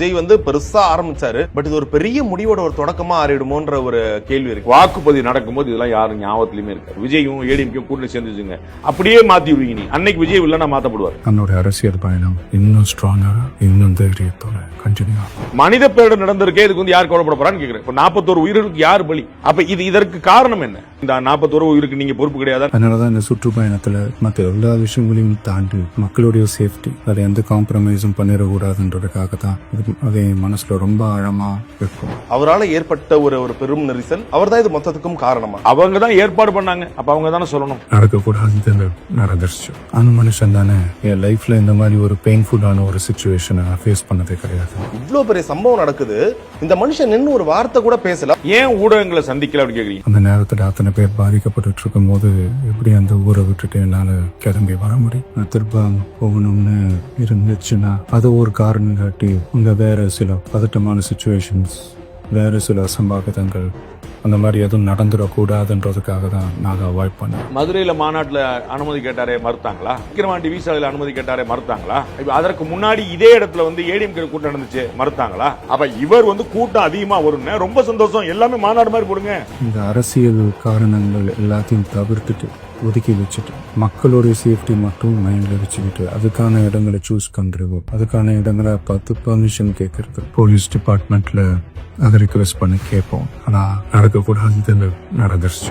விஜய் வந்து பெருசா ஆரம்பிச்சாரு, பட் இது ஒரு பெரிய முடிவோட ஒரு தொடக்கமா ஆறிடுமோன்ற ஒரு கேள்வி இருக்கு. வாக்குப்பதிவு நடக்கும்போது இதெல்லாம் யாரும் ஞாபகத்திலுமே இருக்கு. விஜயும் ஏடிஎம்கே கூட்டணி சேர்ந்துச்சுங்க, அப்படியே மாத்தி விடுவீங்க. நீ அன்னைக்கு விஜய் இல்லைன்னா மாத்தப்படுவார். தன்னோட அரசியல் பயணம் இன்னும் ஸ்ட்ராங்கரா, இன்னும் தைரியத்தோட கண்டினியூ ஆகும். மனித பேரிடர் நடந்திருக்கே, இதுக்கு வந்து யார் கவலைப்பட போறான்னு கேக்குறேன். இப்ப 41 உயிருக்கு யார் பலி? அப்ப இதற்கு காரணம் என்ன? இந்த 41 உயிருக்கு நீங்க பொறுப்பு கிடையாதா? அதனாலதான் இந்த சுற்றுப்பயணத்துல மற்ற எல்லா விஷயங்களையும் தாண்டி மக்களுடைய சேஃப்டி, அதை எந்த காம்ப்ரமைஸும் பண்ணிடக்கூடாதுன்றதுக்காக தான் அதே மனசுல ரொம்ப ஆழமா இருக்கும். அவரால் ஏற்பட்ட ஒரு பெரும் நெரிசல், அவர் தான் இது மொத்தத்துக்கும் காரணமா? அவங்க தான் ஏற்பாடு பண்ணாங்க, அப்ப அவங்க தானே சொல்லணும். நடக்கக்கூடாது நடந்துருச்சு. அந்த மனுஷன் தானே என் லைஃப்ல இந்த மாதிரி ஒரு பெயின்ஃபுல்லான ஒரு சிச்சுவேஷனை ஃபேஸ் பண்ணதே கிடையாது. இவ்வளவு பெரிய சம்பவம் நடக்குது, இந்த மனுஷன் நின்னு ஒரு வார்த்தை கூட பேசல. ஏன் ஊடகங்களை சந்திக்கல அப்படின்னு கேக்குறீங்க? அந்த நேரத்துல அத்தனை பேர் பாதிக்கப்பட்டு இருக்கும் போது எப்படி அந்த ஊரை விட்டுட்டு என்னால கிளம்பி வர முடியும்? திரும்ப போகணும்னு இருந்துச்சுன்னா அது ஒரு காரணம் காட்டி அங்க வேற சில பதட்டமான சிச்சுவேஷன்ஸ், வேற சில சம்பாவிதங்கள், அந்த மாதிரி எதுவும் நடந்துடக்கூடாதுன்றதுக்காக தான் நாங்கள் அவாய்ட் பண்ணோம். மதுரையில மாநாட்டில் அனுமதி கேட்டாரே மறுத்தாங்களா? விக்கிரவாண்டி விசாலையில் அனுமதி கேட்டாரே மறுத்தாங்களா? அதற்கு முன்னாடி இதே இடத்துல வந்து ஏடிஎம்கே கூட்டம் நடந்துச்சு, மறுத்தாங்களா? அப்ப இவர் வந்து கூட்டம் அதிகமா வரும்னு ரொம்ப சந்தோஷம், எல்லாமே மாநாடு மாதிரி போடுங்க. இந்த அரசியல் காரணங்கள் எல்லாத்தையும் தவிர்த்துட்டு ஒதுக்கி வச்சுட்டு மக்களுடைய சேஃப்டி மட்டும் மைண்ட்ல வச்சுக்கிட்டு அதுக்கான இடங்களை சூஸ் பண்றது, அதுக்கான இடங்களை பார்த்து பெர்மிஷன் கேட்கறது, போலீஸ் டிபார்ட்மெண்ட்ல அதை ரிக்வெஸ்ட் பண்ணி கேட்போம். ஆனா நடக்கக்கூடாது நடந்துருச்சு.